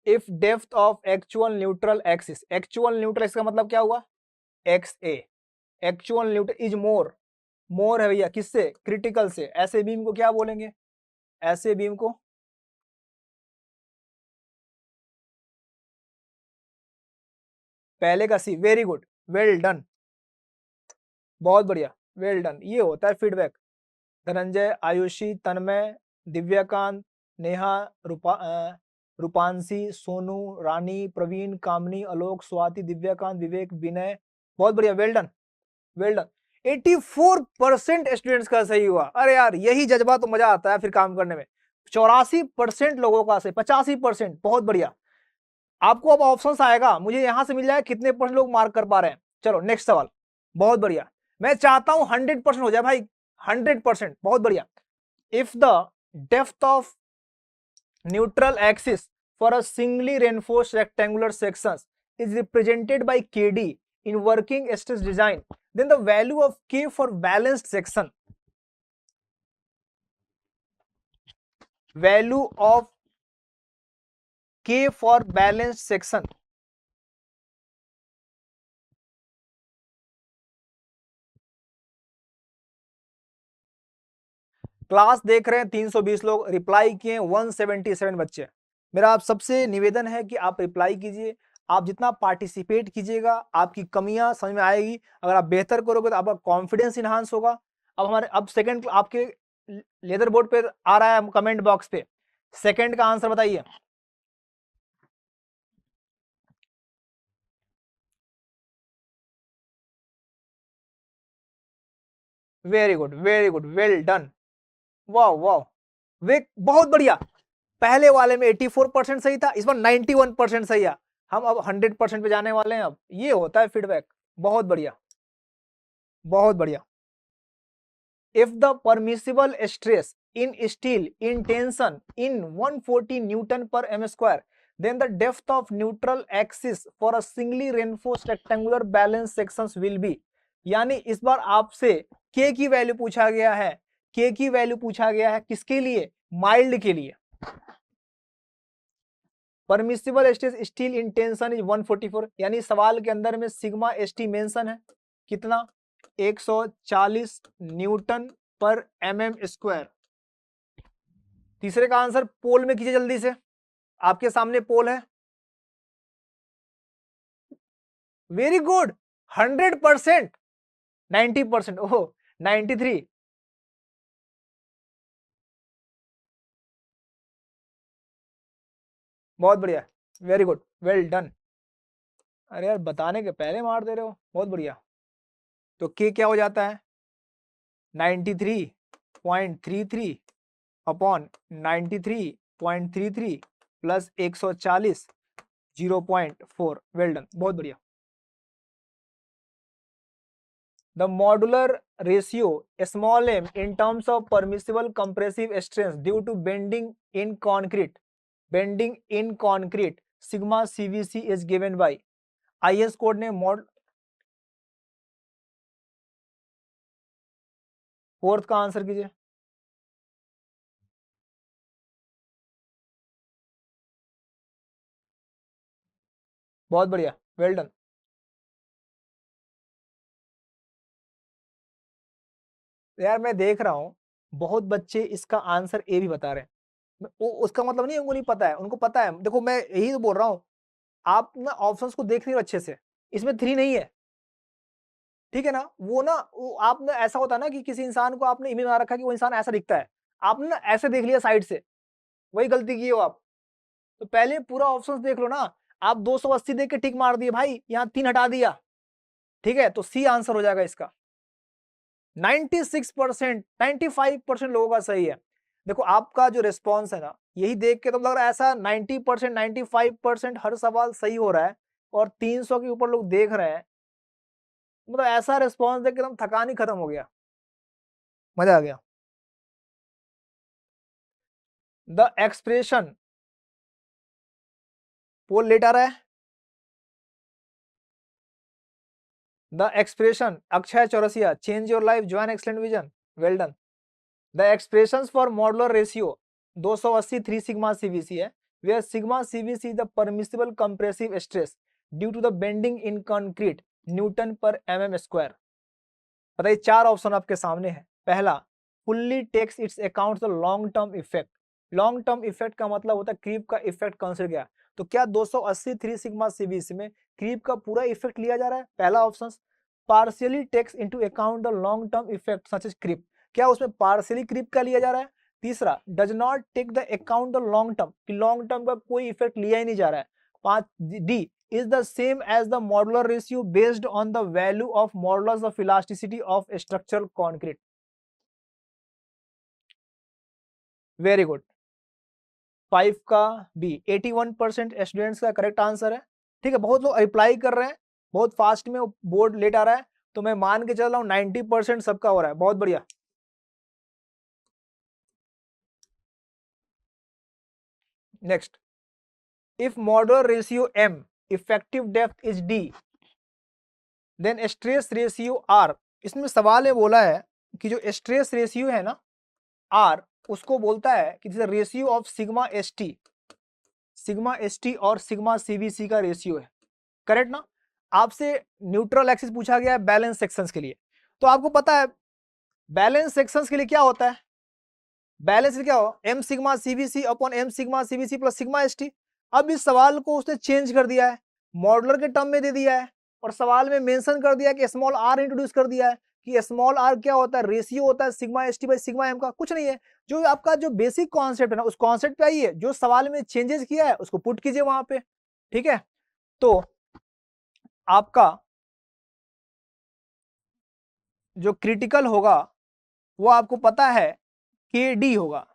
If depth of actual neutral axis, actual neutral axis का मतलब क्या हुआ, x a, actual neutral is more, more है भैया किससे, क्रिटिकल से, ऐसे बीम को क्या बोलेंगे, ऐसे बीम को पहले का सी, वेरी गुड, वेल डन, बहुत बढ़िया, वेल डन, ये होता है फीडबैक। धनंजय, आयुषी, तन्मय, दिव्याकांत, नेहा, रूपांशी, सोनू, रानी, प्रवीण, कामनी, आलोक, स्वाति, दिव्याकांत, विवेक, विनय, बहुत बढ़िया, well done, well done. 84% students का सही हुआ। अरे यार यही जज्बा तो मजा आता है फिर काम करने में। 84% लोगों का सही, 85%, बहुत बढ़िया। आपको अब ऑप्शंस आएगा, मुझे यहां से मिल जाए कितने परसेंट लोग मार्क कर पा रहे हैं। चलो नेक्स्ट सवाल, बहुत बढ़िया, मैं चाहता हूं 100% हो जाए भाई, 100%, बहुत बढ़िया। If the depth of neutral axis for a singly reinforced rectangular section is represented by KD in working stress design, then the value of K for balanced section, value of K for balanced section, class देख रहे हैं 320 लोग, reply किए 177 बच्चे। मेरा आप सबसे निवेदन है कि आप रिप्लाई कीजिए, आप जितना पार्टिसिपेट कीजिएगा आपकी कमियां समझ में आएगी, अगर आप बेहतर करोगे तो आपका कॉन्फिडेंस इनहांस होगा। अब हमारे अब सेकंड आपके लेदर बोर्ड पे आ रहा है कमेंट बॉक्स पे, सेकंड का आंसर बताइए। Very good, very good, well done, वाह वाह, वे बहुत बढ़िया। पहले वाले में 84% सही था, इस बार 91% सही है। हम अब 100% पे जाने वाले हैं। अब ये होता है फीडबैक, बहुत बढ़िया, बहुत बढ़िया। If the permissible stress in steel in tension in 140 newton पर m square, then the depth of neutral axis for a singly reinforced rectangular balance sections will be, यानी इस बार आपसे K की वैल्यू पूछा गया है, K की वैल्यू पूछा गया है किसके लिए, माइल्ड के लिए। Permissible stress steel in tension is 144, यानी सवाल के अंदर में सिग्मा एसटी मेंशन है, कितना, 140 न्यूटन पर एमएम स्क्वायर। तीसरे का आंसर पोल में कीजिए जल्दी से, आपके सामने पोल है। वेरी गुड, 100%, 90%, ओह 93, बहुत बढ़िया, वेरी गुड, वेल डन। अरे यार बताने के पहले मार दे रहे हो, बहुत बढ़िया। तो के क्या हो जाता है, 93.33 अपॉन 93.33 प्लस 140, 0.4, वेल डन, बहुत बढ़िया। The modular ratio small m in terms of permissible compressive strength due to bending in concrete sigma CVC is given by IS code ने मॉड, फोर्थ का आंसर कीजिए। बहुत बढ़िया, वेल डन। यार मैं देख रहा हूं बहुत बच्चे इसका आंसर ए भी बता रहे हैं, उसका मतलब नहीं उनको नहीं पता है, उनको पता है। देखो मैं यही तो बोल रहा हूं, आप ना ऑप्शंस को देख नहीं हो अच्छे से, इसमें 3 नहीं है, ठीक है ना। वो ना वो आपने ऐसा होता है ना कि किसी इंसान को आपने इमेज बना रखा है कि वो इंसान ऐसा दिखता है, आपने ना ऐसे देख लिया साइड से, वही गलती की हो आप। तो पहले पूरा ऑप्शंस देख लो ना, आप 280 देख के टिक मार दिए भाई, यहाँ 3 हटा दिया, ठीक है, तो सी आंसर हो जाएगा इसका। 96%, 95% लोगों का सही है। देखो आपका जो रिस्पॉन्स है ना, यही देख के तो लग रहा है ऐसा 90%, 95% हर सवाल सही हो रहा है और 300 के ऊपर लोग देख रहे हैं, मतलब ऐसा रिस्पॉन्स देख के एकदम थकान ही खत्म हो गया, मजा आ गया। द एक्सप्रेशन, पोल लेट आ रहा है, the expression, Akshay Chaurasia, change your life, join excellent vision, well done. The expressions for modular ratio 280 3 sigma CVC है, where sigma CVC is the permissible compressive stress due to the bending in concrete newton पर mm square. बताइए 4 option आपके सामने है। पहला, fully takes its account the long term effect. Long term effect का मतलब होता है क्रीप का इफेक्ट कंसिडर किया, तो क्या 280 3 सिग्मा सीवीसी में क्रीप का पूरा इफेक्ट लिया जा रहा है? पहला option. Partially takes into account the long term effect such as creep, क्या उसमें पार्शियली क्रीप का लिया जा रहा है? तीसरा, does not take the account the long term, कि लॉन्ग टर्म का कोई इफेक्ट लिया ही नहीं जा रहा है। 5 D is the same as the modular ratio based on the value of modulus of elasticity of structural concrete। Very good, 5 का B 81% students का करेक्ट आंसर है। ठीक है, बहुत लोग अप्लाई कर रहे हैं, बहुत फास्ट में बोर्ड लेट आ रहा है, तो मैं मान के चल रहा हूं 90% सबका हो रहा है, बहुत बढ़िया। Next, if modular ratio m effective depth is d then stress ratio r। इसमें सवाल है बोला है कि जो स्ट्रेस रेशियो है ना r, उसको बोलता है कि जैसे ratio of sigma S T और सिग्मा सीवीसी का रेशियो है। करेक्ट ना? आपसे न्यूट्रल एक्सिस पूछा गया है बैलेंस सेक्शंस के लिए, तो आपको पता है बैलेंस सेक्शंस के लिए क्या होता है? बैलेंस क्या हो, m sigma CVC upon m sigma CVC plus sigma S T. अब इस सवाल को उसने चेंज कर दिया है, मॉडुलर के टर्म में दे दिया है, और सवाल में मेंशन कर दिया कि स्मॉल r इंट्रोड्यूस कर दिया है कि स्मॉल r क्या होता है? रेशियो होता है sigma S T by sigma m का। कुछ नहीं है, जो आपका जो बेसिक कॉन्सेप्ट है ना, उस कॉन्सेप्ट पे आइए, जो सवाल में चेंजेस किया है उसको पुट कीजिए वहां पे। ठीक है, तो आपका जो क्रिटिकल होगा वो आपको पता है के डी होगा।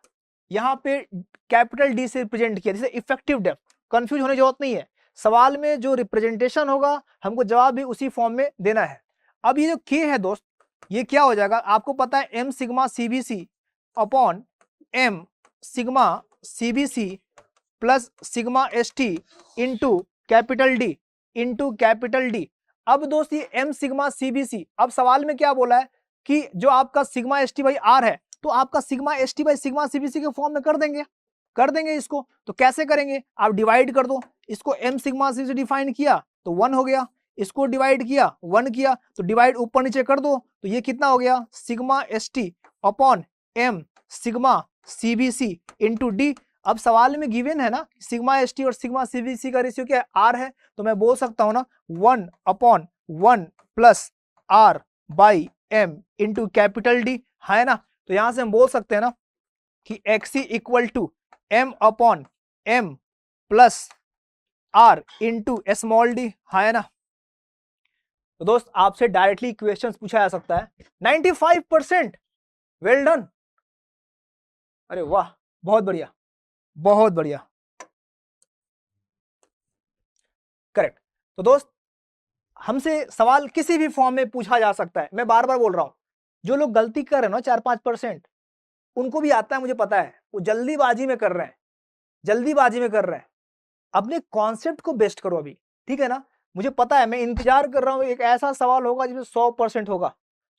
यहाँ पे कैपिटल डी से रिप्रेजेंट किया, जैसे इफेक्टिव डेप्थ। कंफ्यूज होने की जरूरत नहीं है, सवाल में जो रिप्रेजेंटेशन होगा हमको जवाब भी उसी फॉर्म में देना है। अब ये जो के है दोस्त, ये क्या हो जाएगा? आपको पता है m sigma CBC upon m sigma CBC plus sigma S T into capital D. अब दोस्त ये m सिग्मा सीबीसी, अब सवाल में क्या बोला है कि जो आपका sigma S T by R है, तो आपका sigma S T by sigma CBC के फॉर्म में कर देंगे इसको। तो कैसे करेंगे? आप डिवाइड कर दो, इसको m सिग्मा से डिफाइन किया तो 1 हो गया, इसको डिवाइड किया 1 किया, तो डिवाइड ऊपर नीचे कर दो, तो ये कितना हो गया? Sigma S T upon m sigma CBC into D. अब सवाल में गिवन है ना सिग्मा एस टी और सिग्मा सीबीसी का रेशियो क्या है? आर है, तो मैं बोल सकता हूं ना 1 upon 1 plus R by M into capital D, है ना? तो यहां से हम बोल सकते हैं ना कि X C equal to M upon M plus R into small D, है ना? तो दोस्त आपसे डायरेक्टली क्वेश्चंस पूछा जा सकता है। 95%, वेल डन, अरे वाह, बहुत बढ़िया, बहुत बढ़िया, करेक्ट। तो दोस्त हमसे सवाल किसी भी फॉर्म में पूछा जा सकता है, मैं बार बार बोल रहा हूं, जो लोग गलती कर रहे हैं ना 4-5%, उनको भी आता है, मुझे पता है, वो जल्दीबाजी में कर रहे हैं, अपने कॉन्सेप्ट को बेस्ट करो अभी, ठीक है ना? मुझे पता है, मैं इंतजार कर रहा हूं एक ऐसा सवाल होगा जिसमें 100% होगा,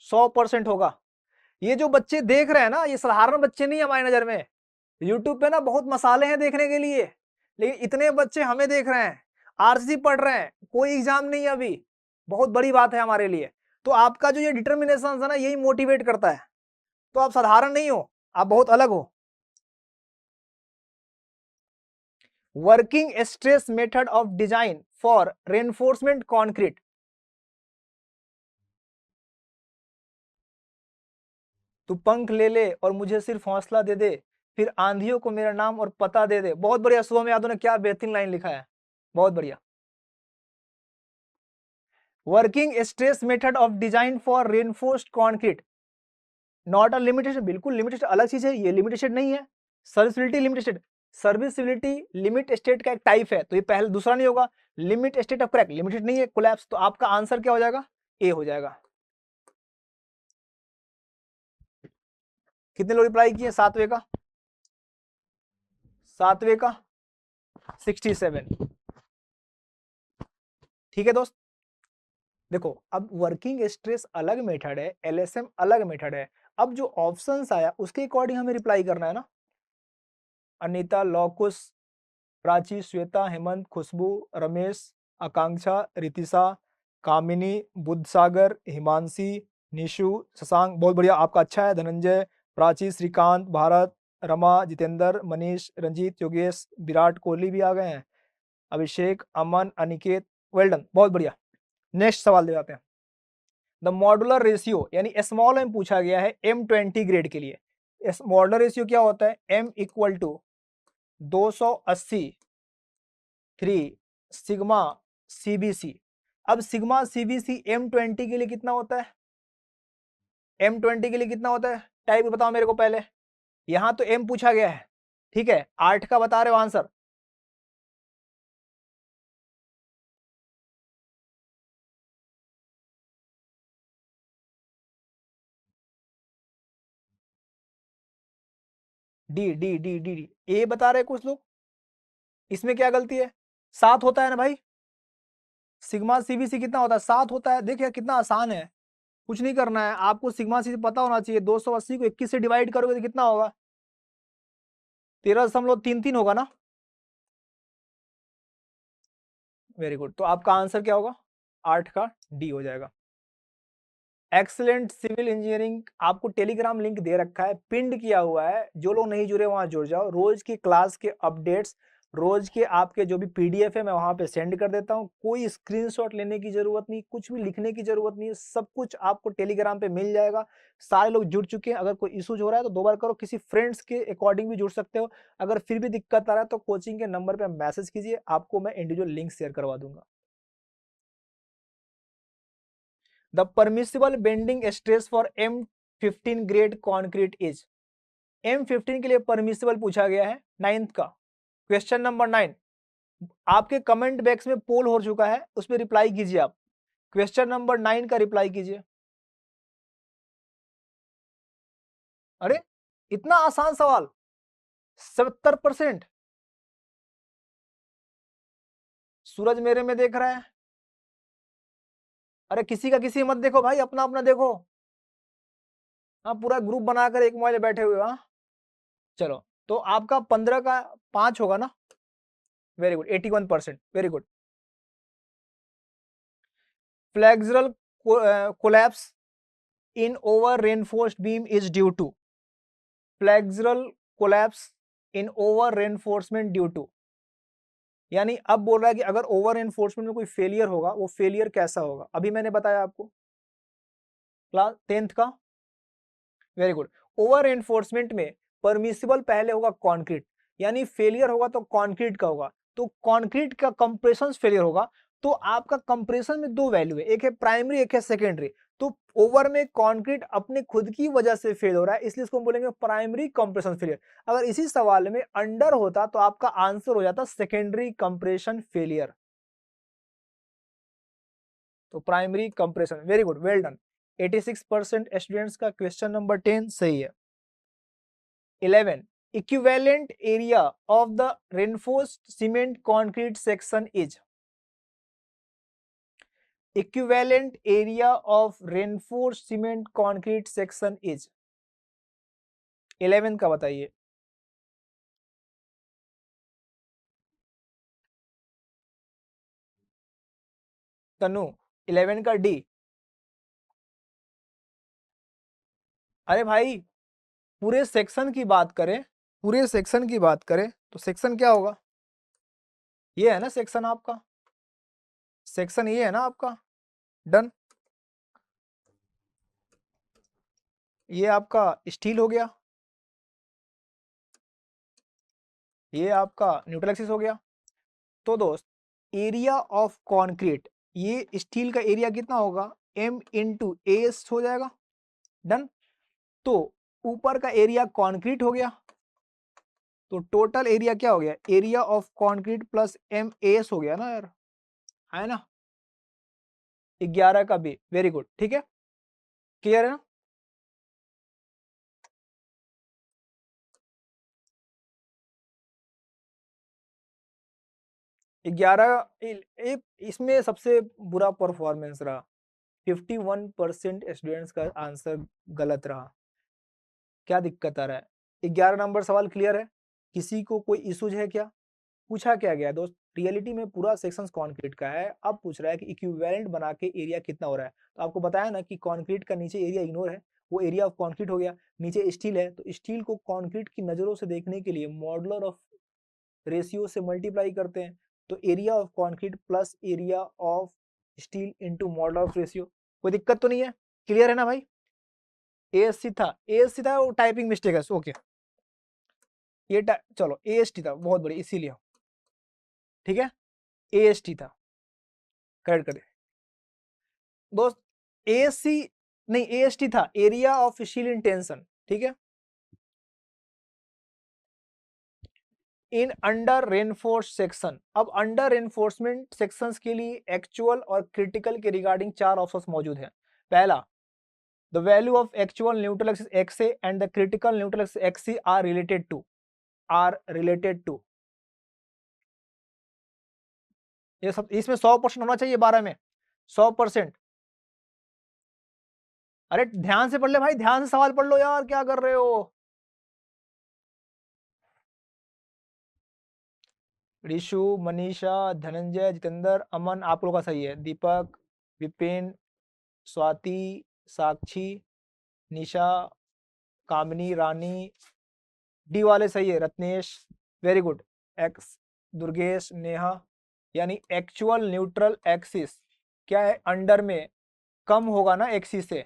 100% होगा। ये जो बच्चे देख रहे हैं ना, ये साधारण बच्चे नहीं है हमारी नजर में। यूट्यूब पे ना बहुत मसाले हैं देखने के लिए, लेकिन इतने बच्चे हमें देख रहे हैं, आरसीसी पढ़ रहे हैं, कोई एग्जाम नहीं है अभी, बहुत बड़ी बात है हमारे लिए। तो आपका जो ये डिटर्मिनेशन है ना, यही मोटिवेट करता है। तो आप साधारण नहीं हो, आप बहुत अलग हो। Working stress method of design for reinforcement concrete. तू पंख ले ले और मुझे सिर्फ हौसला दे दे, फिर आंधियों को मेरा नाम और पता दे दे। बहुत बढ़िया, शुभम यादव ने क्या बेहतरीन लाइन लिखा है, बहुत बढ़िया। Working stress method of design for reinforced concrete not a limitation, बिल्कुल लिमिटेशन अलग चीज है, ये लिमिटेशन नहीं है। सर्विसिबिलिटी लिमिट स्टेट का एक टाइप है, तो ये पहले दूसरा नहीं होगा। Limit state of crack limited नहीं है, कोलैप्स। तो आपका आंसर क्या हो जाएगा? ए हो जाएगा। कितने लोग रिप्लाई किए? सातवें का 67। ठीक है दोस्त, देखो अब वर्किंग स्ट्रेस अलग मेथड है, एलएसएम अलग मेथड है। अब जो ऑप्शंस आया उसके अकॉर्डिंग हमें रिप्लाई करना है ना। अनीता, लॉकुस, प्राची, श्वेता, हेमंत, खुशबू, रमेश, आकांक्षा, रितिशा, कामिनी, बुद्धसागर, हिमांशी, निशु, शशांक। बहुत बढ़िया, आपका अच्छा है। धनंजय, प्राची, श्रीकांत, भारत, रमा, जितेंद्र, मनीष, रंजीत, योगेश, विराट कोहली भी आ गए हैं, अभिषेक, अमन, अनिकेत। वेल डन, बहुत बढ़िया। नेक्स्ट सवाल दे जाते हैं। द मॉडुलर रेशियो यानी स्मॉल m पूछा गया है M20 ग्रेड के लिए। मॉडुलर रेशियो क्या होता है? m equal to 280 3 sigma CBC। अब सिग्मा CBC M20 के लिए कितना होता है? M20 के लिए कितना होता है? टाइप बताओ मेरे को पहले। यहां तो m पूछा गया है, ठीक है, 8 का बता रहे हो answer. D D D D D A बता रहे कुछ लोग। इसमें क्या गलती है? 7 होता है ना भाई। सिग्मा CBC कितना होता है? 7 होता है। देखिए कितना आसान है, कुछ नहीं करना है आपको। सिग्मा CBC पता होना चाहिए। 280 को 21 से डिवाइड करोगे तो कितना होगा? 13.33 होगा ना। वेरी गुड, तो आपका आंसर क्या होगा? 8 का डी हो जाएगा। एक्सीलेंट सिविल इंजीनियरिंग आपको टेलीग्राम लिंक दे रखा है, पिंड किया हुआ है। जो लोग नहीं जुड़े वहां जुड़ जाओ। रोज की क्लास के अपडेट्स, रोज के आपके जो भी PDF है मैं वहां पे सेंड कर देता हूं। कोई स्क्रीनशॉट लेने की जरूरत नहीं, कुछ भी लिखने की जरूरत नहीं है, सब कुछ आपको टेलीग्राम पे मिल जाएगा। सारे लोग जुड़ चुके हैं। अगर कोई इशूज हो रहा है तो 2 बार करो, किसी फ्रेंड्स के अकॉर्डिंग भी जुड़ सकते हो। अगर फिर भी दिक्कत आ रहा है तो कोचिंग के नंबर पे मैसेज कीजिए, आपको मैं इंडिविजुअल लिंक शेयर करवा दूंगा। The permissible bending stress for M15 grade concrete is। M15 के लिए परमिसिबल पूछा गया है 9th का। क्वेश्चन नंबर 9 आपके कमेंट बॉक्स में पोल हो चुका है, उसमें रिप्लाई कीजिए आप। क्वेश्चन नंबर 9 का रिप्लाई कीजिए। अरे इतना आसान सवाल, 70%। सूरज मेरे में देख रहा है। अरे किसी का किसी मत देखो भाई, अपना अपना देखो। हाँ, पूरा ग्रुप बनाकर एक मोबाइल बैठे हुए। हाँ चलो, तो आपका 15 का 5 होगा ना। Very good, 81%। Very good. Flexural collapse in over reinforced beam is due to। Flexural collapse in over reinforcement due to, यानी अब बोल रहा है कि अगर ओवर एनफोर्समेंट में कोई फेलियर होगा, वो फेलियर कैसा होगा? अभी मैंने बताया आपको क्लास 10th का। Very good. ओवर एनफोर्समेंट में परमिसिबल पहले होगा कंक्रीट, यानी फेलियर होगा तो कंक्रीट का होगा। तो कंक्रीट का कंप्रेशन फेलियर होगा। तो आपका कंप्रेशन में 2 वैल्यू है, एक है प्राइमरी एक है सेकेंडरी। तो ओवर में कंक्रीट अपने खुद की वजह से फेल हो रहा है, इसलिए इसको हम बोलेंगे प्राइमरी कंप्रेशन फेलियर। अगर इसी सवाल में अंडर होता तो आपका आंसर हो जाता सेकेंडरी कंप्रेशन फेलियर। तो primary compression. Very good, well done. 86% students का क्वेश्चन नंबर 10 सही है। 11 equivalent area of the reinforced cement concrete section is. Equivalent area of reinforced cement concrete section is. 11 का बताइए। तनु, 11 का डी। अरे भाई, पूरे सेक्शन की बात करें, पूरे सेक्शन की बात करें तो सेक्शन क्या होगा? ये है ना सेक्शन आपका, सेक्शन ये है ना आपका। डन। ये आपका स्टील हो गया, ये आपका न्यूट्रल एक्सिस हो गया। तो दोस्त, एरिया ऑफ कॉन्क्रीट, ये स्टील का एरिया कितना होगा? M इंटू एस हो जाएगा। डन। तो ऊपर का एरिया कॉन्क्रीट हो गया, तो टोटल एरिया क्या हो गया? Area of concrete plus MS हो गया ना यार, है ना। 11 का बी। वेरी गुड, ठीक है, क्लियर है ना। ग्यारह इसमें सबसे बुरा परफॉर्मेंस रहा। 51% स्टूडेंट्स का आंसर गलत रहा। क्या दिक्कत आ रहा है? 11 नंबर सवाल क्लियर है? किसी को कोई इशूज है क्या? पूछा क्या गया दोस्त, रियलिटी में पूरा सेक्शन कंक्रीट का है, अब पूछ रहा है कि इक्विवेलेंट बना के एरिया कितना हो रहा है। तो आपको बताया ना कि कंक्रीट का नीचे एरिया इग्नोर है, वो एरिया ऑफ कंक्रीट हो गया, नीचे स्टील है, तो स्टील को कंक्रीट की नजरों से देखने के लिए मॉडुलर ऑफ रेशियो से मल्टीप्लाई करते हैं, तो area of concrete plus area of steel into modular of ratio. कोई दिक्कत तो नहीं है, क्लियर है ना भाई। एएससी था, एएससी था, वो टाइपिंग मिस्टेक है, ओके ये चलो एएसटी था, बहुत बढ़िया, इसीलिए ठीक है एएसटी था, करेक्ट कर दिया दोस्त। एएससी नहीं, एएसटी था, area of steel in tension, ठीक है। इन अंडर रेनफोर्स सेक्शन, अब अंडर रेनफोर्समेंट सेक्शंस के लिए एक्चुअल और क्रिटिकल के रिगार्डिंग 4 ऑप्शंस मौजूद हैं। पहला, the value of actual neutral axis X A and the critical neutral axis X C are related to, ये सब इसमें 100% होना चाहिए 12 में 100%। अरे ध्यान से पढ़ ले भाई, ध्यान से सवाल पढ़ लो यार, क्या कर रहे हो। ऋषु, मनीषा, धनंजय, जितेंद्र, अमन, आप लोगों का सही है। दीपक, विपिन, स्वाति, साक्षी, निशा, कामनी, रानी, डी वाले सही है। Ratnesh, very good. X, Durgesh, Neha, यानी एक्चुअल न्यूट्रल एक्सिस क्या है, अंडर में कम होगा ना एक्सिस से।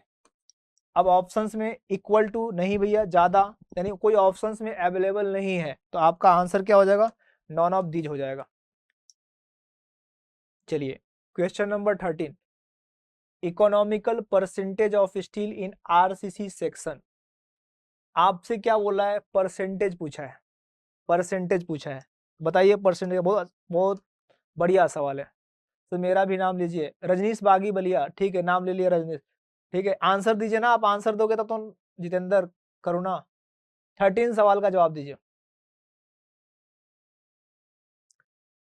अब ऑप्शंस में इक्वल टू नहीं भैया, ज्यादा, यानी कोई ऑप्शंस में अवेलेबल नहीं है, तो आपका आंसर क्या हो जाएगा, नॉन ऑफ दीज हो जाएगा। चलिए question number 13, economical percentage of steel in RCC section. आपसे क्या बोला है, परसेंटेज पूछा है, परसेंटेज पूछा है, बताइए परसेंटेज। बहुत बहुत बढ़िया सवाल है। तो मेरा भी नाम लीजिए, रजनीश बागी बलिया, ठीक है, नाम ले लिया रजनीश, ठीक है। आंसर दीजिए ना, आप आंसर दोगे तब तो जितेंद्र करुणा 13 सवाल का जवाब दीजिए।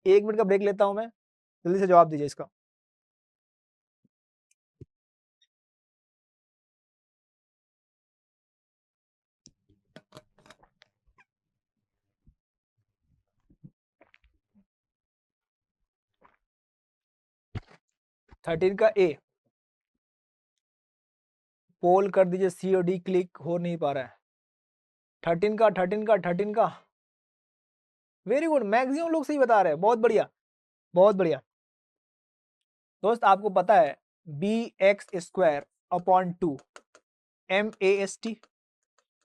1 मिनट का ब्रेक लेता हूं मैं, जल्दी से जवाब दीजिए इसका। थर्टीन का ए, पोल कर दीजिए, सी और डी क्लिक हो नहीं पा रहा है। 13 का वेरी गुड, मैक्सिमम लोग सही बता रहे हैं, बहुत बढ़िया बहुत बढ़िया। दोस्त आपको पता है B X square upon 2 M A S T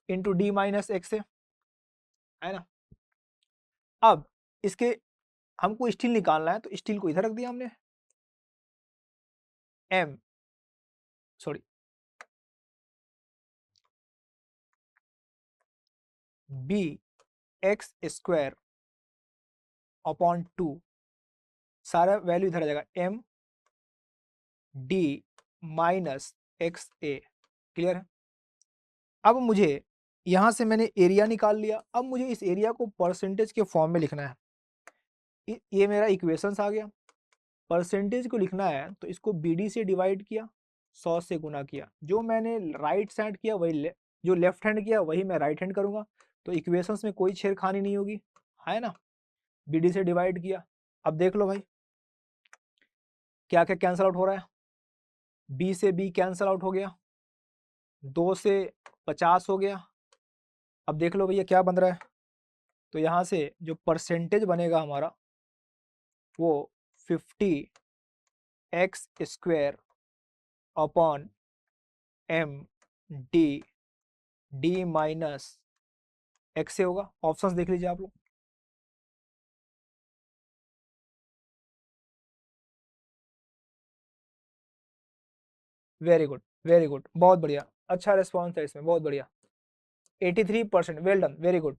into D minus X है ना। अब इसके हमको स्टील निकालना है, तो स्टील को इधर रख दिया हमने, M sorry B X square upon 2, सारा वैल्यू इधर आ जाएगा, M D minus X A, clear है। अब मुझे यहां से मैंने एरिया निकाल लिया, अब मुझे इस एरिया को परसेंटेज के फॉर्म में लिखना है। ये मेरा इक्वेशंस आ गया, परसेंटेज को लिखना है तो इसको बीडी से डिवाइड किया, 100 से गुना किया, जो मैंने राइट साइड किया वही जो लेफ्ट हैंड किया वही मैं राइट हैंड करूंगा, तो इक्वेशंस में कोई छेड़खानी नहीं होगी, है ना। बीडी से डिवाइड किया, अब देख लो भाई क्या क्या कैंसल आउट हो रहा है, बी से बी कैंसल आउट हो गया, 2 से 50 हो गया। अब देख लो भैया क्या बन रहा है, तो यहाँ से जो परसेंटेज बनेगा हमारा वो 50 X square upon M D D minus X से होगा। ऑप्शंस देख लीजिए आप लोग, वेरी गुड बहुत बढ़िया, अच्छा रिस्पॉन्स है इसमें, बहुत बढ़िया 83%, well done, very good.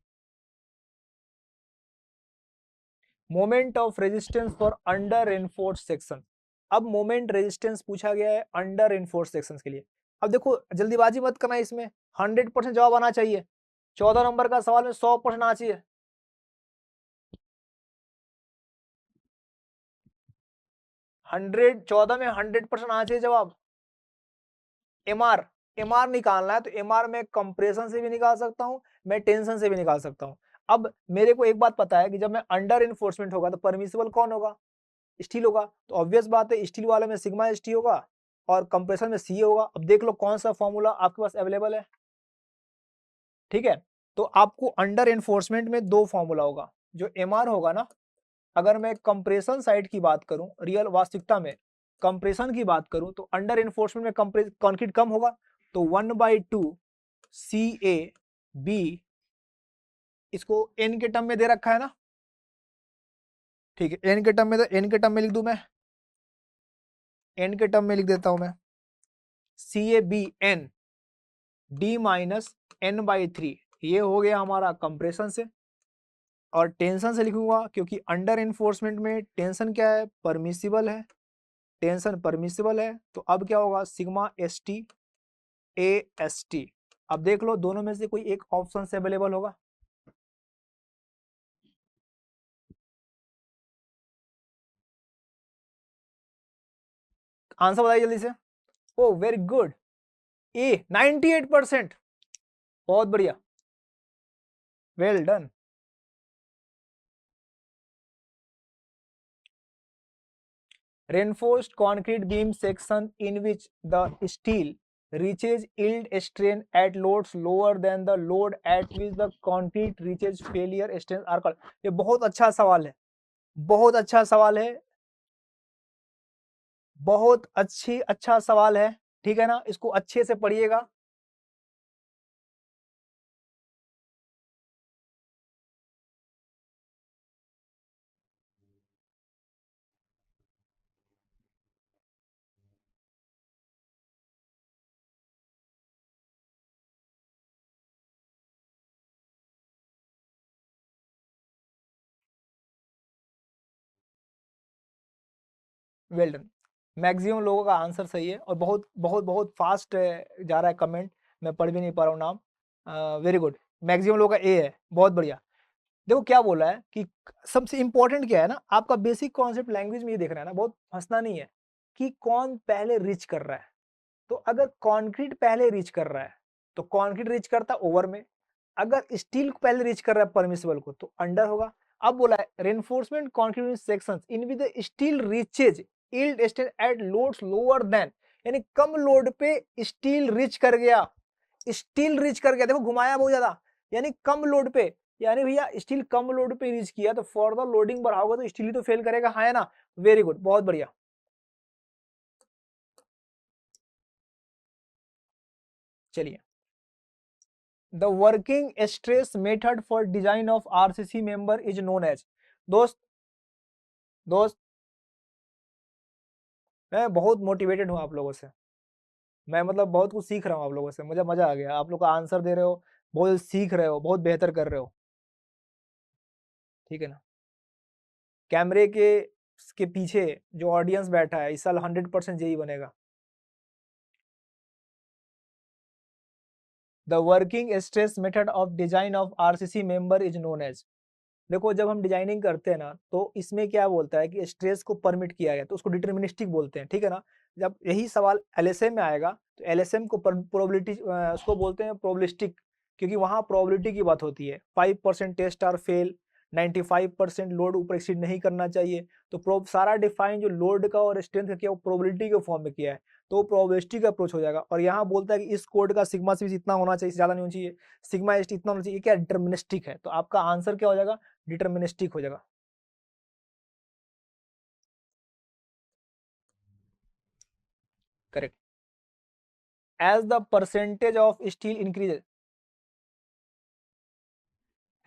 Moment of resistance for under reinforce section, अब मोमेंट रेजिस्टेंस पूछा गया है अंडर रेनफोर्स सेक्शन के लिए। अब देखो जल्दीबाजी मत करना, इसमें 100% जवाब आना चाहिए, 14 नंबर का सवाल में 100% आना चाहिए। 14 में 100% आना चाहिए जवाब। एमआर, एमआर निकालना है तो एमआर में कंप्रेशन से भी निकाल सकता हूं, मैं टेंशन से भी निकाल सकता हूं। अब मेरे को एक बात पता है कि जब मैं अंडर इन्फोर्समेंट होगा तो परमिसिबल कौन होगा, स्टील होगा। तो ऑब्वियस बात है स्टील वाले में सिग्मा एस टी होगा और कंप्रेशन में सी होगा। अब देख लो कौन सा फॉर्मूला आपके पास अवेलेबल है, ठीक है। तो आपको अंडर इन्फोर्समेंट में दो फॉर्मूला होगा, जो एम आर होगा ना, अगर मैं कंप्रेशन साइड की बात करूं, रियल वास्तविकता में कंप्रेशन की बात करूं, तो अंडर इन्फोर्समेंट में कंक्रीट कम होगा, तो 1/2 CAB, इसको एन के टर्म में दे रखा है ना, ठीक है। एन के टर्म में, तो एन के टर्म में लिख दूं मैं, एन के टर्म में लिख देता हूं मैं, CABN D-N/3, ये हो गया हमारा कंप्रेशन से। और टेंशन से लिखूंगा क्योंकि अंडर इन्फोर्समेंट में टेंशन क्या है, परमिसिबल है, टेंशन परमिसिबल है। तो अब क्या होगा, सिग्मा ST AST। अब देख लो दोनों में से कोई एक ऑप्शन से अवेलेबल होगा। आंसर बताइए जल्दी से। ओ वेरी गुड, ए 98%, बहुत बढ़िया, well done. Reinforced concrete beam section in which the steel reaches yield strain at loads lower than the load at which the concrete reaches failure strength are called। ये बहुत अच्छा सवाल है, बहुत अच्छा सवाल है, बहुत अच्छा सवाल है, ठीक है ना। इसको अच्छे से पढ़िएगा। वेल डन, मैक्सिमम लोगों का आंसर सही है और बहुत बहुत बहुत फास्ट जा रहा है कमेंट, मैं पढ़ भी नहीं पा रहा हूँ नाम। वेरी गुड, मैक्सिमम लोगों का ए है, बहुत बढ़िया। देखो क्या बोला है कि सबसे इंपॉर्टेंट क्या है ना, आपका बेसिक कॉन्सेप्ट लैंग्वेज में ये देखना है ना, बहुत फंसना नहीं है कि कौन पहले रीच कर रहा है। तो अगर कंक्रीट पहले रीच कर रहा है तो कंक्रीट रीच करता ओवर में, अगर स्टील पहले रीच कर रहा है परमिसिबल को तो अंडर होगा। अब बोला है reinforcement concrete sections in which the steel reaches yield strength eight loads lower than, यानी कम लोड पे स्टील रीच कर गया, स्टील रीच कर गया, देखो घुमाया बहुत ज्यादा, यानी कम लोड पे, यानी भैया स्टील कम लोड पे रीच किया तो फॉर द लोडिंग बढ़ाओगे तो स्टील ही तो फेल करेगा, हाँ है ना। वेरी गुड, बहुत बढ़िया। चलिए, the working stress method for design of RCC member is known as. दोस्त दोस्त मैं बहुत मोटिवेटेड हूं आप लोगों से, मैं मतलब बहुत कुछ सीख रहा हूं आप लोगों से, मुझे मजा आ गया, आप लोग का आंसर दे रहे हो, बहुत सीख रहे हो, बहुत बेहतर कर रहे हो, ठीक है ना। कैमरे के पीछे जो ऑडियंस बैठा है इस साल 100% यही बनेगा। The working stress method of design of RCC member is known as. देखो जब हम डिजाइनिंग करते हैं ना तो इसमें क्या बोलता है कि स्ट्रेस को परमिट किया गया तो उसको डिटर्मिनिस्टिक बोलते हैं, ठीक है ना। जब यही सवाल एलएसएम में आएगा तो एलएसएम को प्रोबेबिलिटी उसको बोलते हैं प्रोबेबिलिस्टिक, क्योंकि वहां प्रोबेबिलिटी की बात होती है। 5% टेस्ट आर फेल, 95% लोड ऊपर एक्सीड नहीं करना चाहिए। तो सारा डिफाइन जो लोड का और स्ट्रेंथ का किया वो प्रोबेबिलिटी के फॉर्म में किया है, तो प्रोबेबिलिस्टिक अप्रोच हो जाएगा। और यहाँ बोलता है कि इस कोड का सिग्मा से इतना होना चाहिए, ज्यादा नहीं होना चाहिए, सिग्मा एस्ट इतना होना चाहिए, क्या डिटर्मिनिस्टिक है। तो आपका आंसर क्या हो जाएगा, डिटर्मिनिस्टिक हो जाएगा। Correct. As the percentage of steel increases,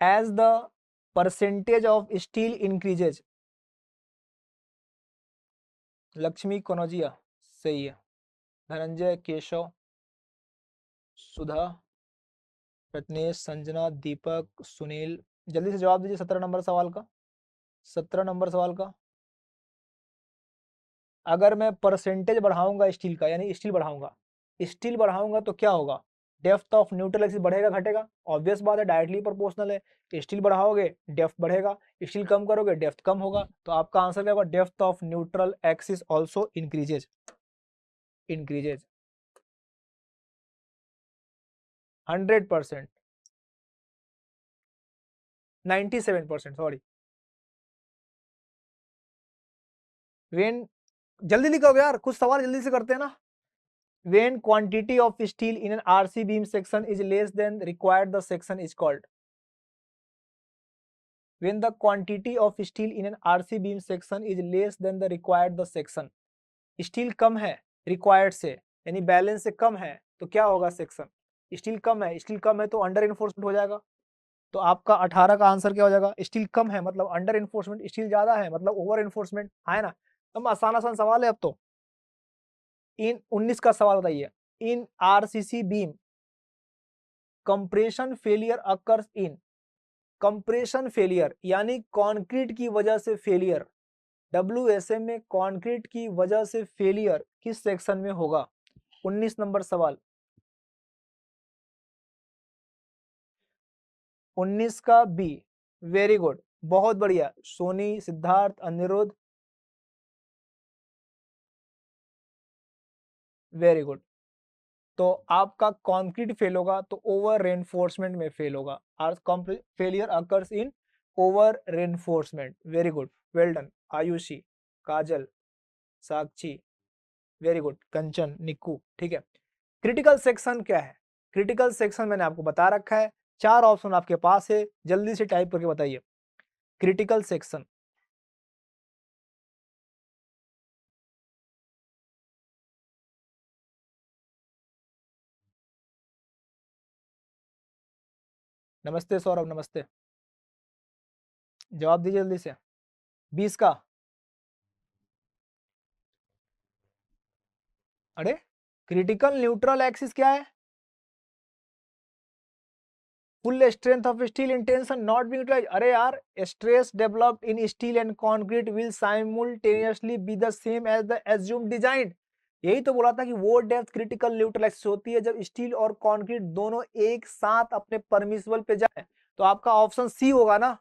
as the percentage of steel increases. Lakshmi Kanaujia सही है, धनंजय, केशव, सुधा, रत्नेश, संजना, दीपक, सुनील, जल्दी से जवाब दीजिए 17 नंबर सवाल का, 17 नंबर सवाल का। अगर मैं परसेंटेज बढ़ाऊंगा स्टील का, यानी स्टील बढ़ाऊंगा, स्टील बढ़ाऊंगा तो क्या होगा, डेप्थ ऑफ न्यूट्रल एक्सिस बढ़ेगा घटेगा, ऑब्वियस बात है, डायरेक्टली प्रोपोर्शनल है। स्टील बढ़ाओगे डेप्थ बढ़ेगा, स्टील कम करोगे डेप्थ कम होगा, तो आपका आंसर क्या होगा, depth of neutral axis also increases, increases 100%। 97%, sorry. When, जल्दी लिखोगे यार, कुछ सवाल जल्दी से करते हैं ना। When quantity of steel in an RC beam section is less than required, the section is called. When the quantity of steel in an RC beam section is less than the required, the section. Steel कम है required से, यानी balance से कम है, तो क्या होगा section? Steel कम है, स्टील कम है तो अंडर इन्फोर्समेंट हो जाएगा। तो आपका 18 का आंसर क्या हो जाएगा? स्टील कम है मतलब अंडर इन्फोर्समेंट, स्टील ज्यादा है मतलब ओवर इन्फोर्समेंट, है ना। तो आसान आसान सवाल है अब तो। इन 19 का सवाल बताइए, in RCC beam compression failure occurs in. Compression failure यानी कंक्रीट की वजह से फेलियर, WSM में कंक्रीट की वजह से फेलियर किस सेक्शन में होगा? 19 नंबर सवाल। 19 का बी, वेरी गुड, बहुत बढ़िया। Soni, Siddharth, Aniruddh, very good. तो आपका कंक्रीट फेल होगा तो ओवर रेनफोर्समेंट में फेल होगा। Failure occurs in over reinforcement, very good, well done. Ayushi, Kajal, Sakshi, very good, Kanchan, Nikku, ठीक है। क्रिटिकल सेक्शन क्या है? क्रिटिकल सेक्शन मैंने आपको बता रखा है, 4 ऑप्शन आपके पास है, जल्दी से टाइप करके बताइए। क्रिटिकल सेक्शन, नमस्ते सौरभ, नमस्ते, जवाब दीजिए जल्दी से। 20 का, अरे क्रिटिकल न्यूट्रल एक्सिस क्या है? Full strength of steel in tension not being utilized. अरे यार, stress developed in steel and concrete will simultaneously be the same as the assumed design. यही तो बोला था कि वो डेप्थ क्रिटिकल न्यूट्रल एक्सिस होती है जब स्टील और कंक्रीट दोनों एक साथ अपने परमिसिबल पे जाए। तो आपका ऑप्शन सी होगा ना।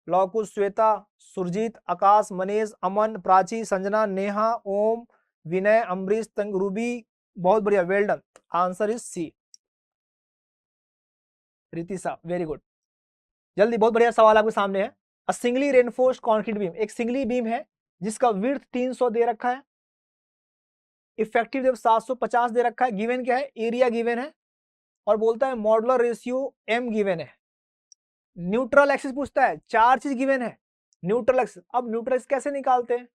लौकुश, श्वेता, सुरजीत, आकाश, मनीष, अमन, प्राची, संजना, नेहा, ओम, विनय, अमरीश, रूबी, बहुत बढ़िया, well done. Answer is C. Ritisha, very good, जल्दी, बहुत बढ़िया सवाल आपके सामने है। A singly reinforced concrete beam, एक सिंगली बीम है जिसका विड्थ 300 दे रखा है, इफेक्टिव डेप्थ 750 दे रखा है, गिवन क्या है? एरिया गिवन है, और बोलता है मॉडुलर रेशियो m गिवन है। न्यूट्रल एक्सिस पूछता है, 4 चीज गिवन है। न्यूट्रल एक्सिस, अब न्यूट्रल एक्सिस कैसे निकालते हैं?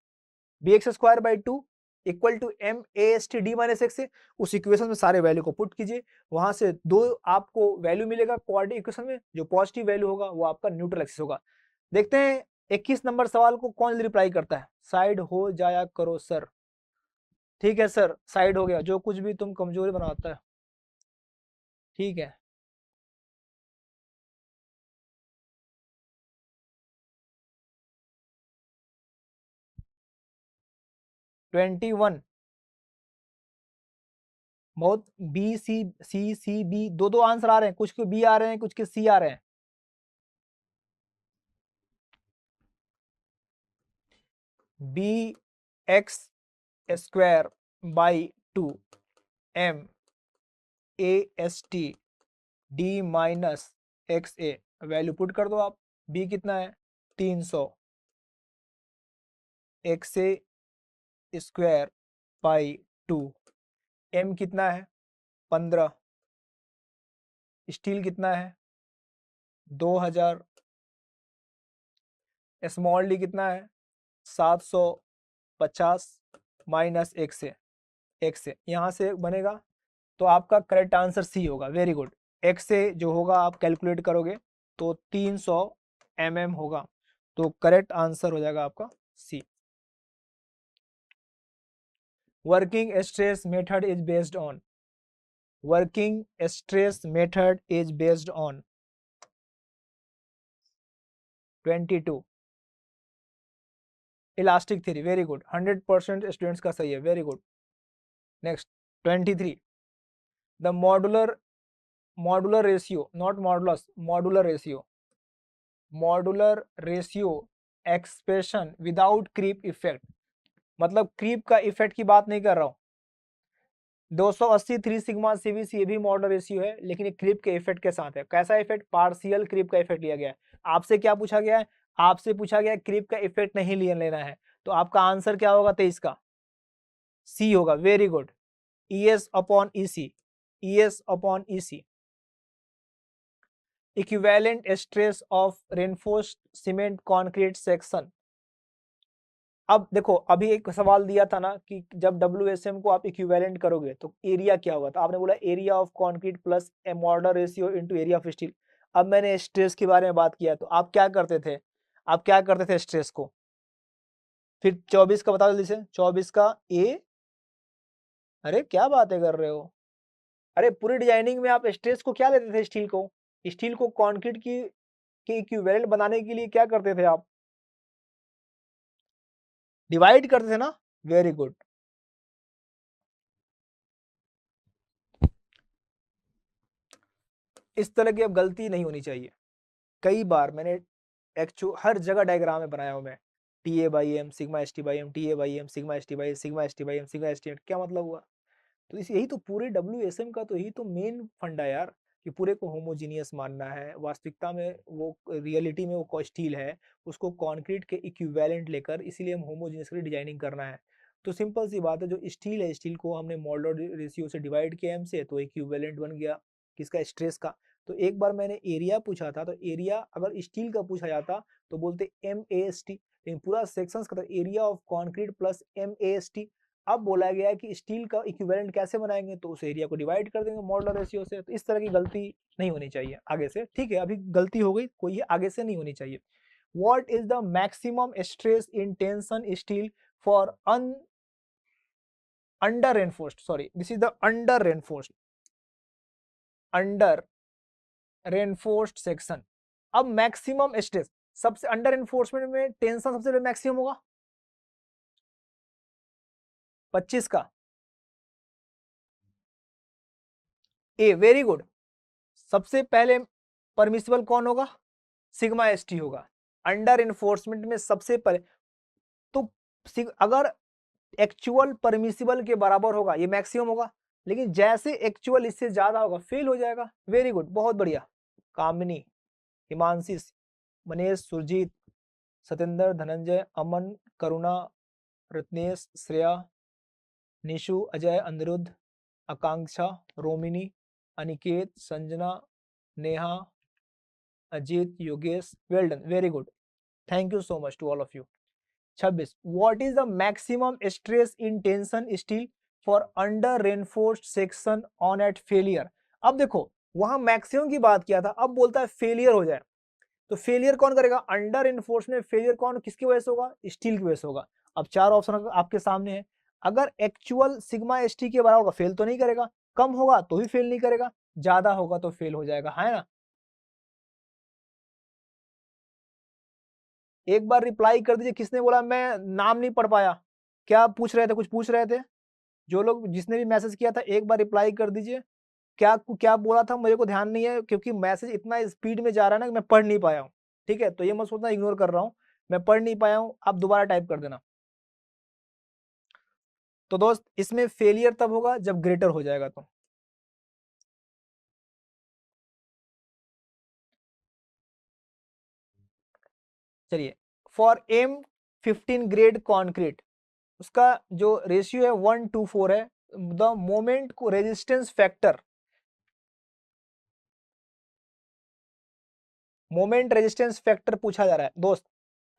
bx²/2 इक्वल टू MAST(d-x) से उस इक्वेशन में सारे वैल्यू को पुट कीजिए, वहां से 2 आपको वैल्यू मिलेगा क्वाड्रेटिक इक्वेशन में, जो पॉजिटिव वैल्यू होगा वो आपका न्यूट्रल एक्सिस होगा। देखते हैं 21 नंबर सवाल को कौन जल्दी रिप्लाई करता है। साइड हो जाया करो सर। ठीक है सर, साइड हो गया, जो कुछ भी तुम कमजोरी बनाता है, ठीक है। ट्वेंटी वन, बहुत B, C, C, B, दो आंसर आ रहे हैं, कुछ के बी आ रहे हैं, कुछ के सी आ रहे हैं। bx²/2 MAST(d-xa) वैल्यू पुट कर दो आप। b कितना है? 300, xa²/2, m कितना है? 15, स्टील कितना है? 2000, स्मॉल डी कितना है? 750 माइनस x से यहाँ से बनेगा, तो आपका करेक्ट आंसर सी होगा, वेरी गुड। x से जो होगा आप कैलकुलेट करोगे तो 300 mm होगा, तो करेक्ट आंसर हो जाएगा आपका C. Working stress method is based on, working stress method is based on 22 elastic theory, very good, 100% students का सही है, very good. Next 23, the modular ratio, not modulus, modular ratio expression without creep effect, मतलब creep का effect की बात नहीं कर रहा हूं। 280 3 सिग्मा सीवीसी ये भी मॉडुलर रेशियो है, लेकिन ये क्रीप के इफेक्ट के साथ है। कैसा इफेक्ट? पार्शियल क्रीप का इफेक्ट लिया गया है। आपसे क्या पूछा गया है, आपसे पूछा गया है क्रीप का इफेक्ट नहीं लेना है, तो आपका आंसर क्या होगा 23 का, सी होगा। Very good, ES upon EC, ES upon EC, equivalent stress of reinforced cement concrete section. अब देखो अभी एक सवाल दिया था ना कि जब WSM को आप इक्विवेलेंट करोगे तो एरिया क्या होगा, तो आपने बोला area of concrete plus mortar ratio into area of steel. अब मैंने स्ट्रेस के बारे में बात किया, तो आप क्या करते थे, आप क्या करते थे स्ट्रेस को, फिर 24 का बता जल्दी से, 24 का ए, अरे क्या बातें कर रहे हो, अरे पूरी डिजाइनिंग में आप स्ट्रेस को क्या लेते थे, स्टील को, स्टील को कंक्रीट की के इक्विवेलेंट बनाने के लिए क्या करते थे आप, डिवाइड करते थे ना। Very good. इस तरह की अब गलती नहीं होनी चाहिए। कई बार मैंने हर जगह डायग्राम में बनाया हूं मैं, TA/M sigma ST/M, TA/M sigma ST/M, sigma ST/M, sigma ST, क्या मतलब हुआ। तो इस यही तो पूरे WSM का तो यही तो मेन फंडा है यार, कि पूरे को होमोजीनियस मानना है, वास्तविकता में वो रियलिटी में वो स्टील है, उसको कंक्रीट के इक्विवेलेंट लेकर, इसीलिए हम होमोजीनियसली डिजाइनिंग करना है। तो सिंपल सी बात है, जो स्टील है, स्टील को हमने मोल्डर रेशियो से डिवाइड किया M से, तो इक्विवेलेंट बन गया किसका, स्ट्रेस का। तो एक बार मैंने एरिया पूछा था, तो एरिया अगर स्टील का पूछा जाता तो बोलते MAST, लेकिन पूरा सेक्शन का तो area of concrete plus MAST। अब बोला गया है कि स्टील का इक्विवेलेंट कैसे बनाएंगे, तो उस एरिया को डिवाइड कर देंगे मॉडुलर रेशियो से। तो इस तरह की गलती नहीं होनी चाहिए आगे से, ठीक है, अभी गलती हो गई कोई, आगे से नहीं होनी चाहिए। What is the maximum stress in tension steel for under reinforced, sorry this is the under reinforced section. अब मैक्सिमम स्ट्रेस, सबसे अंडर एनफोर्समेंट में टेंशन सबसे पहले मैक्सिमम होगा 25 का, ए, वेरी गुड। सबसे पहले परमिसिबल कौन होगा, सिग्मा ST होगा अंडर इन्फोर्समेंट में सबसे पहले। तो अगर एक्चुअल परमिसिबल के बराबर होगा ये मैक्सिमम होगा, लेकिन जैसे एक्चुअल इससे ज्यादा होगा फेल हो जाएगा। वेरी गुड, बहुत बढ़िया। Kamini, Himanshi, Manish, Surjeet, Satendra, Dhananjay, Aman, Karuna, Ratnesh, Shreya, Nishu, Ajay, Aniruddh, Akanksha, Romini, Aniket, Sanjana, Neha, Ajit, Yogesh, well done, very good, thank you so much to all of you. 26, what is the maximum stress in tension steel for under reinforced section on at failure. अब देखो वहां मैक्सिमम की बात किया था, अब बोलता है फेलियर हो जाए, तो फेलियर कौन करेगा, अंडर इन्फोर्समेंट फेलियर कौन किसकी वजह से होगा, स्टील की वजह से होगा। अब चार ऑप्शन आपके सामने है, अगर एक्चुअल सिग्मा ST के बराबर होगा फेल तो नहीं करेगा, कम होगा तो भी फेल नहीं करेगा, ज्यादा होगा तो फेल हो जाएगा, है ना। एक बार रिप्लाई कर दीजिए, किसने बोला मैं नाम नहीं पढ़ पाया, क्या पूछ रहे थे, कुछ पूछ रहे थे, जो लोग जिसने भी मैसेज किया था एक बार रिप्लाई कर दीजिए, क्या क्या बोला था मेरे को ध्यान नहीं है, क्योंकि मैसेज इतना स्पीड में जा रहा है ना कि मैं पढ़ नहीं पाया हूँ। ठीक है, तो ये मत सोचना इग्नोर कर रहा हूँ, मैं पढ़ नहीं पाया हूँ, आप दोबारा टाइप कर देना। तो दोस्त इसमें फेलियर तब होगा जब ग्रेटर हो जाएगा, तो चलिए, फॉर M15 ग्रेड कॉन्क्रीट उसका जो रेशियो है 1:4 है, द मोमेंट को resistance factor, moment resistance factor पूछा जा रहा है दोस्त।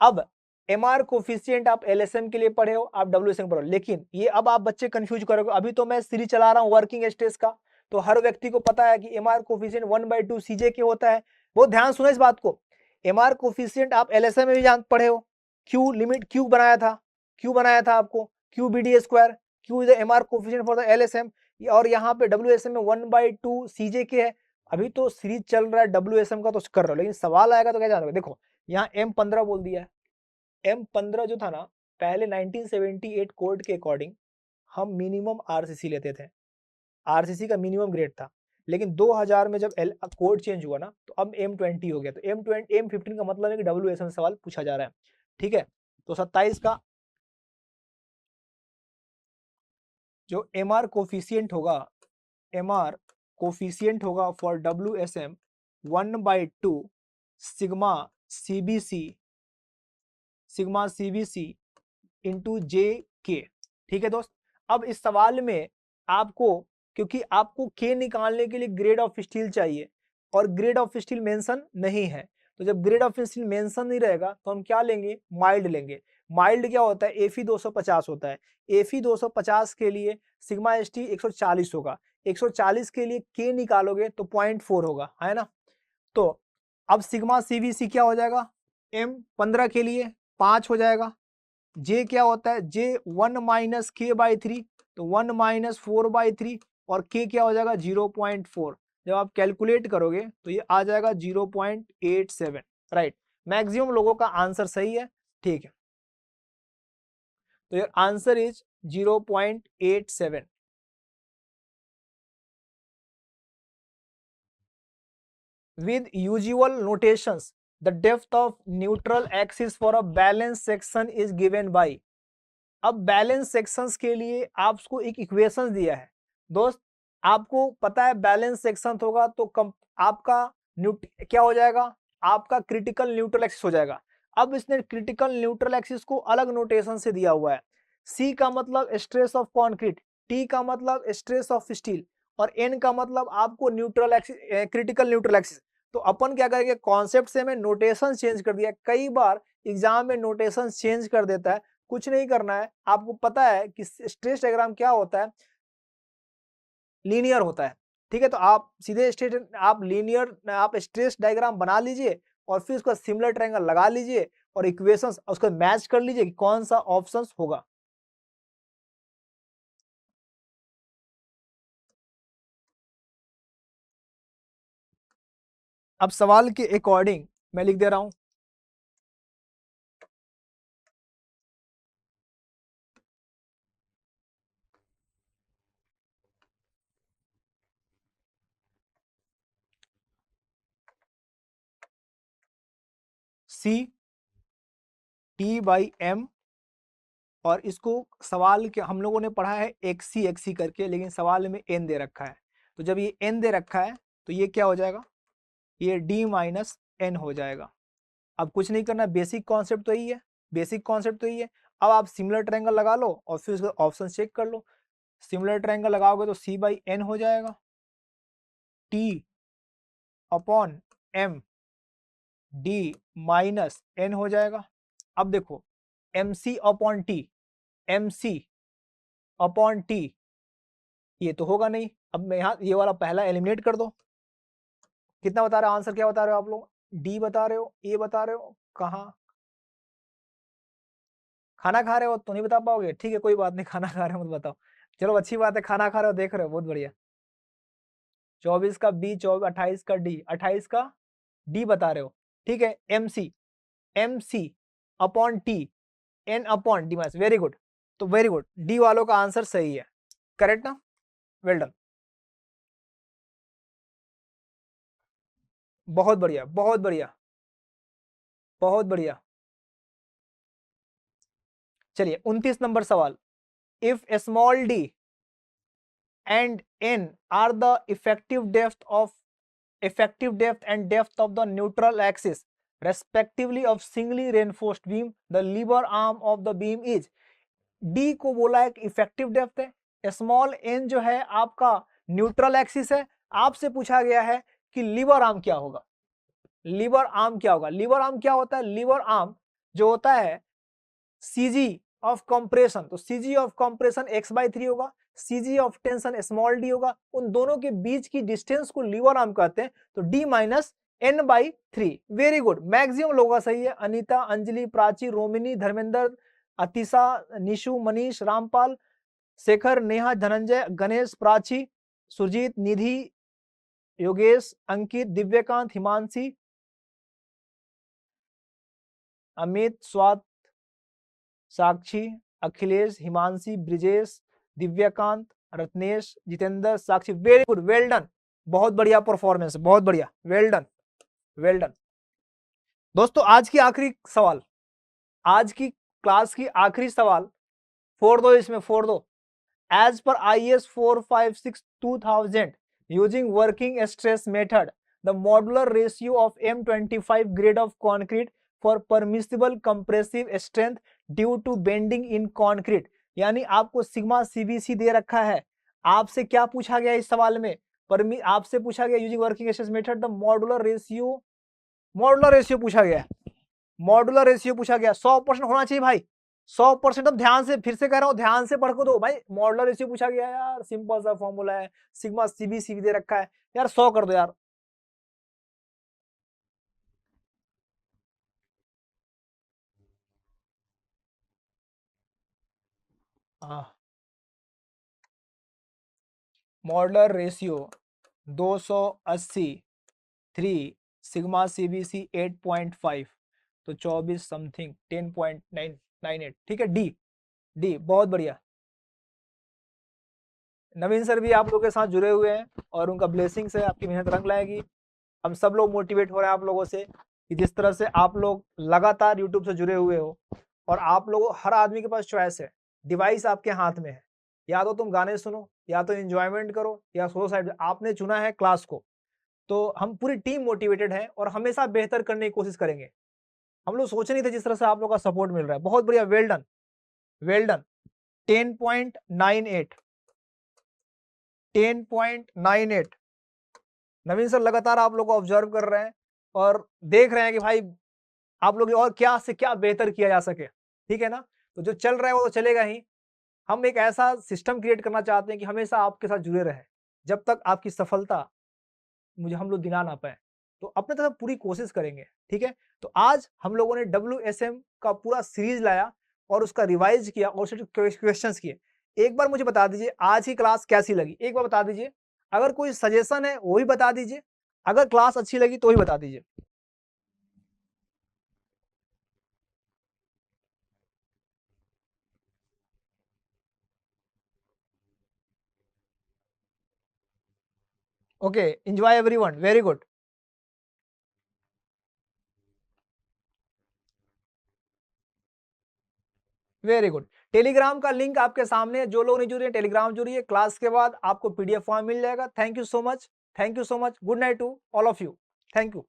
अब MR कोफिशिएंट आप LSM के लिए पढ़े हो, आप WSM पढ़ो, लेकिन ये अब आप बच्चे कंफ्यूज करोगे, अभी तो मैं सीरीज चला रहा हूँ वर्किंग स्ट्रेस का, तो हर व्यक्ति को पता है कि MR कोफिशिएंट 1/2 CJ के होता है। बहुत ध्यान सुनो इस बात को, MR कोफिशिएंट आप LSM में भी जान पढ़े हो, Q लिमिट Q बनाया था, Q बनाया था आपको, QBD², Q is the MR coefficient for the LSM, और यहाँ पे WSM में 1/2 CJ के है। अभी तो सीरीज चल रहा है WSM का तो कर रहा हो, लेकिन सवाल आएगा तो क्या जानोगे, देखो यहाँ M15 बोल दिया है, M15 जो था ना, पहले 1978 कोड के अकॉर्डिंग हम मिनिमम RCC लेते थे, RCC का मिनिमम ग्रेड था, लेकिन 2000 में जब कोड चेंज हुआ ना तो अब M20 हो गया, तो M15 का मतलब है कि WSM सवाल पूछा जा रहा है। ठीक है, तो 27 का जो MR कोफिशिएंट होगा, MR कोफिशिएंट होगा for WSM 1/2 sigma CBC into j k. ठीक है दोस्त, अब इस सवाल में आपको, क्योंकि आपको के निकालने के लिए ग्रेड ऑफ स्टील चाहिए और ग्रेड ऑफ स्टील मेंशन नहीं है, तो जब ग्रेड ऑफ स्टील मेंशन नहीं रहेगा तो हम क्या लेंगे, माइल्ड लेंगे। माइल्ड क्या होता है, एफी 250 होता है। एफी 250 के लिए सिग्मा एस टी 140 होगा, 140 के लिए के निकालोगे तो 0.4 होगा, है ना। तो अब सिग्मा सीबीसी क्या हो जाएगा, एम 15 के लिए 5 हो जाएगा। जे क्या होता है, जे 1 माइनस के बाई 3, तो 1 माइनस 4/3 और के क्या हो जाएगा 0.4। जब आप कैलकुलेट करोगे तो ये आ जाएगा 0.87। राइट, मैक्सिमम लोगों का आंसर सही है। ठीक है, तो your answer is 0.87। with usual notations the depth of neutral axis for a balanced section is given by। अब बैलेंस सेक्शंस के लिए आपको एक इक्वेशन दिया है दोस्त, आपको पता है बैलेंस सेक्शन होगा तो आपका क्या हो जाएगा, आपका क्रिटिकल न्यूट्रल एक्सिस हो जाएगा। अब इसने क्रिटिकल न्यूट्रल एक्सिस को अलग नोटेशन से दिया हुआ है। सी का मतलब स्ट्रेस ऑफ कॉन्क्रीट, टी का मतलब स्ट्रेस ऑफ स्टील और एन का मतलब आपको neutral axis, critical neutral axis. तो अपन क्या करेंगे, कॉन्सेप्ट से हमें नोटेशन चेंज कर दिया। कई बार एग्जाम में नोटेशन चेंज कर देता है, कुछ नहीं करना है। आपको पता है कि स्ट्रेस डायग्राम क्या होता है, लीनियर होता है। ठीक है, तो आप सीधे आप लीनियर आप स्ट्रेस डायग्राम बना लीजिए और फिर उसका सिमिलर ट्रायंगल लगा लीजिए और इक्वेशंस उसको मैच कर लीजिए कि कौन सा ऑप्शन होगा। अब सवाल के अकॉर्डिंग मैं लिख दे रहा हूं, सी टी बाई एम, और इसको सवाल के हम लोगों ने पढ़ा है एक्सी करके, लेकिन सवाल में एन दे रखा है। तो जब ये एन दे रखा है तो ये क्या हो जाएगा, ये डी माइनस एन हो जाएगा। अब कुछ नहीं करना, बेसिक कॉन्सेप्ट तो यही है, बेसिक कॉन्सेप्ट तो यही है। अब आप सिमिलर ट्रायंगल लगा लो और फिर उसका ऑप्शन चेक कर लो। सिमिलर ट्रायंगल लगाओगे तो सी बाई एन हो जाएगा, T upon M D minus N हो जाएगा। अब देखो M C upon T, M C upon T, ये तो होगा नहीं। अब मैं यहाँ ये वाला पहला एलिमिनेट कर दो। कितना बता रहे हो आंसर, क्या बता रहे हो आप लोग, डी बता रहे हो, ए बता रहे हो, कहाँ खाना खा रहे हो तो नहीं बता पाओगे, ठीक है कोई बात नहीं, खाना खा रहे हो मत बताओ, चलो अच्छी बात है, खाना खा रहे हो देख रहे हो, बहुत बढ़िया। 24 का बी, 28 का डी, 28 का डी बता रहे हो, ठीक है। M C upon T, N upon D minus, very good. तो वेरी गुड, डी वालों का आंसर सही है, करेक्ट ना, वेल डन, बहुत बढ़िया बहुत बढ़िया बहुत बढ़िया। चलिए 29 नंबर सवाल, if small D and n are the effective depth and depth of the neutral axis respectively of singly reinforced beam, the lever arm of the beam is। D को बोला है कि इफेक्टिव डेप्थ है, small n जो है आपका neutral axis है। आपसे पूछा गया है कि लीवर आर्म क्या होगा, लीवर आर्म क्या होगा। लीवर आर्म क्या होता है, लीवर आर्म जो होता है सीजी ऑफ कंप्रेशन, तो सीजी ऑफ कंप्रेशन x/3 होगा, CG of tension small D होगा, उन दोनों के बीच की डिस्टेंस को लीवर आर्म कहते हैं, तो d minus n/3। Very good, maximum लोगों का सही है। अनीता, अंजलि, प्राची, रोमिनी, धर्मेंद्र, अतिशा, निशु, मनीष, रामपाल, शेखर, नेहा, धनंजय, गणेश, प्राची, सुरजीत, निधि, योगेश, अंकित, दिव्यकांत, हिमांशी, अमित, स्वात, साक्षी, अखिलेश, हिमांशी, ब्रिजेश, दिव्यकांत, रत्नेश, जितेंद्र, साक्षी, वेरी गुड, वेल डन, बहुत बढ़िया परफॉर्मेंस, बहुत बढ़िया, वेल डन वेल डन। दोस्तों आज की आखिरी सवाल, आज की क्लास की आखिरी सवाल, फोड़ दो इसमें, फोड़ दो। As per IS 456/2000 using working stress method the modular ratio of M25 grade of concrete for permissible compressive strength due to bending in concrete. यानी आपको सिग्मा CBC दे रखा है, आपसे क्या पूछा गया इस सवाल में, आपसे पूछा गया using working stress method the modular ratio, modular ratio पूछा गया, मॉड्यूलर रेशियो पूछा गया। 100% होना चाहिए भाई, 100%। अब ध्यान से, फिर से कह रहा हूं, ध्यान से पढ़ को दो भाई। मॉड्यूलर रेशियो पूछा गया यार, सिंपल सा फॉर्मूला है, सिग्मा CBC दे रखा है यार, 100 कर दो यार। मॉड्यूलर रेशियो 280, 3 सिग्मा CBC 8.5, तो 24 समथिंग 10.998। ठीक है, डी डी, बहुत बढ़िया। नवीन सर भी आप लोगों के साथ जुड़े हुए हैं और उनका ब्लेसिंग्स है, आपकी मेहनत रंग लाएगी। हम सब लोग मोटिवेट हो रहे हैं आप लोगों से कि जिस तरह से आप लोग लगातार यूट्यूब से जुड़े हुए हो, और आप लोगों, हर आदमी के पास चॉइस है, डिवाइस आपके हाथ में है, या तो तुम गाने सुनो, या तो एंजॉयमेंट करो, या सोलो साइड। आपने चुना है क्लास को, तो हम पूरी टीम मोटिवेटेड है और हमेशा बेहतर करने की कोशिश करेंगे। हम लोग सोच नहीं थे जिस तरह से आप लोग का सपोर्ट मिल रहा है, बहुत बढ़िया, वेल डन, वेल डन। 10.98, 10.98। नवीन सर लगातार आप लोग को ऑब्जर्व कर रहे हैं और देख रहे हैं कि भाई आप लोग और क्या से क्या बेहतर किया जा सके, ठीक है ना। तो जो चल रहा है वो तो चलेगा ही, हम एक ऐसा सिस्टम क्रिएट करना चाहते हैं कि हमेशा आपके साथ जुड़े रहे, जब तक आपकी सफलता मुझे हम लोग दिला ना पाए। तो अपने तरफ पूरी कोशिश करेंगे, ठीक है। तो आज हम लोगों ने WSM का पूरा सीरीज लाया और उसका रिवाइज किया और उससे क्वेश्चंस किए। एक बार मुझे बता दीजिए आज की क्लास कैसी लगी, एक बार बता दीजिए। अगर कोई सजेशन है वो भी बता दीजिए, अगर क्लास अच्छी लगी तो ही बता दीजिए। Okay, enjoy everyone, very good, very good. Telegram का लिंक आपके सामने है, जो लोग नहीं जुड़े हैं टेलीग्राम जुड़िए, क्लास के बाद आपको PDF फॉर्म मिल जाएगा। Thank you so much, thank you so much, good night to all of you, thank you.